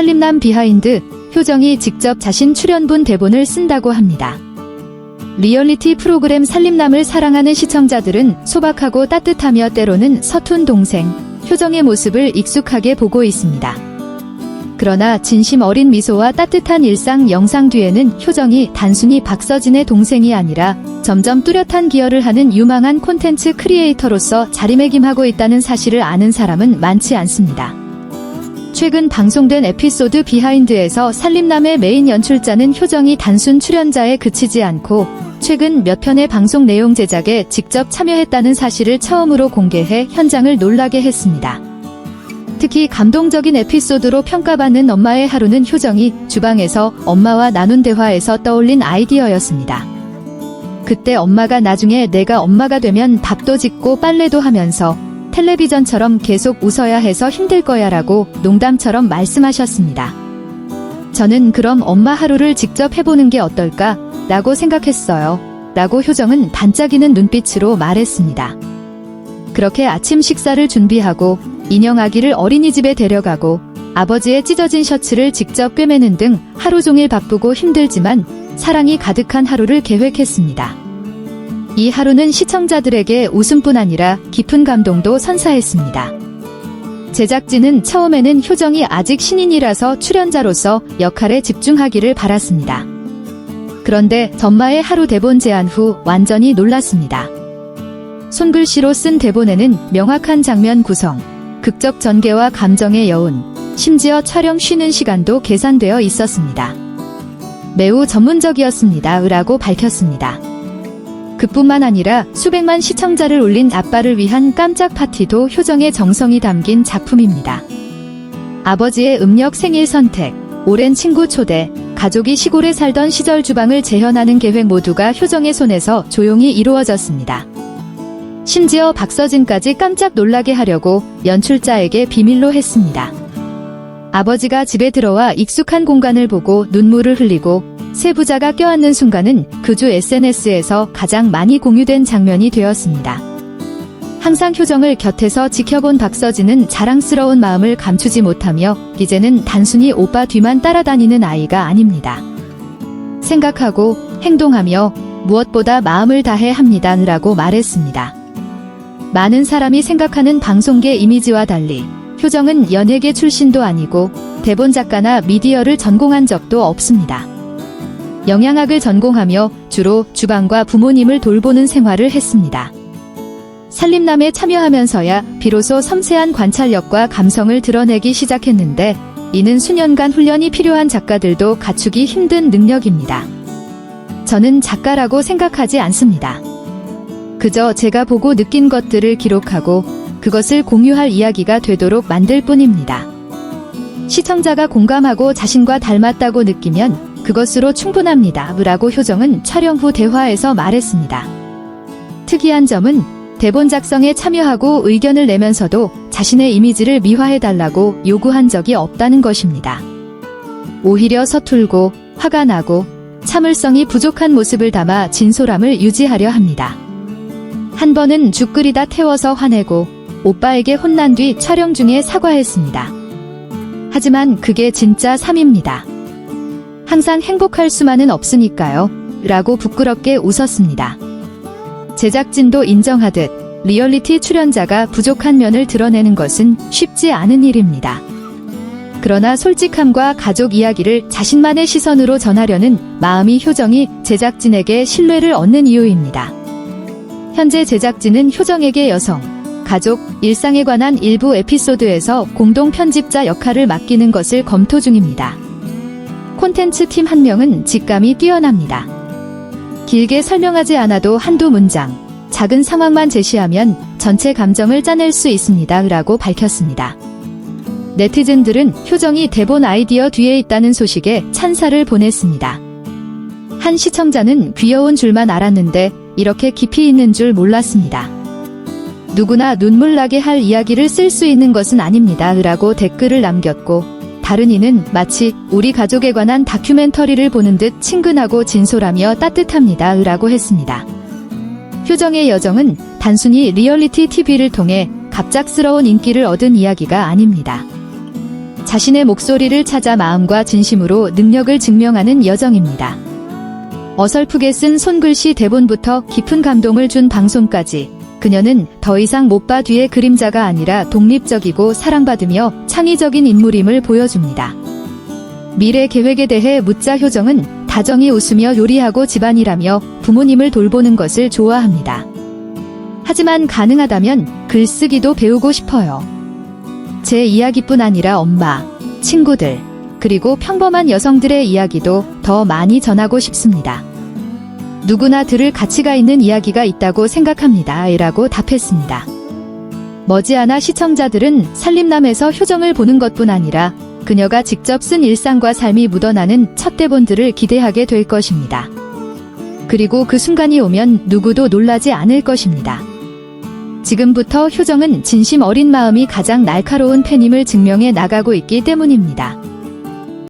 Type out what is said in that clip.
살림남 비하인드, 효정이 직접 자신 출연분 대본을 쓴다고 합니다. 리얼리티 프로그램 살림남을 사랑하는 시청자들은 소박하고 따뜻하며 때로는 서툰 동생, 효정의 모습을 익숙하게 보고 있습니다. 그러나 진심 어린 미소와 따뜻한 일상 영상 뒤에는 효정이 단순히 박서진의 동생이 아니라 점점 뚜렷한 기여를 하는 유망한 콘텐츠 크리에이터로서 자리매김하고 있다는 사실을 아는 사람은 많지 않습니다. 최근 방송된 에피소드 비하인드에서 살림남의 메인 연출자는 효정이 단순 출연자에 그치지 않고 최근 몇 편의 방송 내용 제작에 직접 참여했다는 사실을 처음으로 공개해 현장을 놀라게 했습니다. 특히 감동적인 에피소드로 평가받는 엄마의 하루는 효정이 주방에서 엄마와 나눈 대화에서 떠올린 아이디어였습니다. 그때 엄마가 나중에 내가 엄마가 되면 밥도 짓고 빨래도 하면서 텔레비전처럼 계속 웃어야 해서 힘들 거야 라고 농담처럼 말씀하셨습니다. 저는 그럼 엄마 하루를 직접 해보는 게 어떨까 라고 생각했어요. 라고 효정은 반짝이는 눈빛으로 말했습니다. 그렇게 아침 식사를 준비하고 인형 아기를 어린이집에 데려가고 아버지의 찢어진 셔츠를 직접 꿰매는 등 하루 종일 바쁘고 힘들지만 사랑이 가득한 하루를 계획했습니다. 이 하루는 시청자들에게 웃음뿐 아니라 깊은 감동도 선사했습니다. 제작진은 처음에는 효정이 아직 신인이라서 출연자로서 역할에 집중하기를 바랐습니다. 그런데 엄마의 하루 대본 제안 후 완전히 놀랐습니다. 손글씨로 쓴 대본에는 명확한 장면 구성, 극적 전개와 감정의 여운, 심지어 촬영 쉬는 시간도 계산되어 있었습니다. 매우 전문적이었습니다. 라고 밝혔습니다. 그뿐만 아니라 수백만 시청자를 울린 아빠를 위한 깜짝 파티도 효정의 정성이 담긴 작품입니다. 아버지의 음력 생일 선택, 오랜 친구 초대, 가족이 시골에 살던 시절 주방을 재현하는 계획 모두가 효정의 손에서 조용히 이루어졌습니다. 심지어 박서진까지 깜짝 놀라게 하려고 연출자에게 비밀로 했습니다. 아버지가 집에 들어와 익숙한 공간을 보고 눈물을 흘리고 세 부자가 껴안는 순간은 그 주 SNS에서 가장 많이 공유된 장면이 되었습니다. 항상 효정을 곁에서 지켜본 박서진은 자랑스러운 마음을 감추지 못하며 이제는 단순히 오빠 뒤만 따라다니는 아이가 아닙니다. 생각하고 행동하며 무엇보다 마음을 다해 합니다. 라고 말했습니다. 많은 사람이 생각하는 방송계 이미지와 달리 효정은 연예계 출신도 아니고 대본 작가나 미디어를 전공한 적도 없습니다. 영양학을 전공하며 주로 주방과 부모님을 돌보는 생활을 했습니다. 살림남에 참여하면서야 비로소 섬세한 관찰력과 감성을 드러내기 시작했는데 이는 수년간 훈련이 필요한 작가들도 갖추기 힘든 능력입니다. 저는 작가라고 생각하지 않습니다. 그저 제가 보고 느낀 것들을 기록하고 그것을 공유할 이야기가 되도록 만들 뿐입니다. 시청자가 공감하고 자신과 닮았다고 느끼면 그것으로 충분합니다. 라고 효정은 촬영 후 대화에서 말했습니다. 특이한 점은 대본 작성에 참여하고 의견을 내면서도 자신의 이미지를 미화해달라고 요구한 적이 없다는 것입니다. 오히려 서툴고 화가 나고 참을성이 부족한 모습을 담아 진솔함을 유지하려 합니다. 한 번은 죽 끓이다 태워서 화내고 오빠에게 혼난 뒤 촬영 중에 사과했습니다. 하지만 그게 진짜 삶입니다. 항상 행복할 수만은 없으니까요. 라고 부끄럽게 웃었습니다. 제작진도 인정하듯 리얼리티 출연자가 부족한 면을 드러내는 것은 쉽지 않은 일입니다. 그러나 솔직함과 가족 이야기를 자신만의 시선으로 전하려는 마음이 효정이 제작진에게 신뢰를 얻는 이유입니다. 현재 제작진은 효정에게 여성, 가족, 일상에 관한 일부 에피소드에서 공동 편집자 역할을 맡기는 것을 검토 중입니다. 콘텐츠 팀 한 명은 직감이 뛰어납니다. 길게 설명하지 않아도 한두 문장, 작은 상황만 제시하면 전체 감정을 짜낼 수 있습니다. 라고 밝혔습니다. 네티즌들은 효정이 대본 아이디어 뒤에 있다는 소식에 찬사를 보냈습니다. 한 시청자는 귀여운 줄만 알았는데 이렇게 깊이 있는 줄 몰랐습니다. 누구나 눈물 나게 할 이야기를 쓸 수 있는 것은 아닙니다. 라고 댓글을 남겼고 다른 이는 마치 우리 가족에 관한 다큐멘터리를 보는 듯 친근하고 진솔하며 따뜻합니다. 라고 했습니다. 효정의 여정은 단순히 리얼리티 TV를 통해 갑작스러운 인기를 얻은 이야기가 아닙니다. 자신의 목소리를 찾아 마음과 진심으로 능력을 증명하는 여정입니다. 어설프게 쓴 손글씨 대본부터 깊은 감동을 준 방송까지 그녀는 더 이상 못 봐 뒤의 그림자가 아니라 독립적이고 사랑받으며 창의적인 인물임을 보여줍니다. 미래 계획에 대해 묻자 효정은 다정히 웃으며 요리하고 집안일하며 부모님을 돌보는 것을 좋아합니다. 하지만 가능하다면 글쓰기도 배우고 싶어요. 제 이야기뿐 아니라 엄마, 친구들, 그리고 평범한 여성들의 이야기도 더 많이 전하고 싶습니다. 누구나 들을 가치가 있는 이야기가 있다고 생각합니다. 라고 답했습니다. 머지않아 시청자들은 살림남에서 효정을 보는 것뿐 아니라 그녀가 직접 쓴 일상과 삶이 묻어나는 첫 대본들을 기대하게 될 것입니다. 그리고 그 순간이 오면 누구도 놀라지 않을 것입니다. 지금부터 효정은 진심 어린 마음이 가장 날카로운 팬임을 증명해 나가고 있기 때문입니다.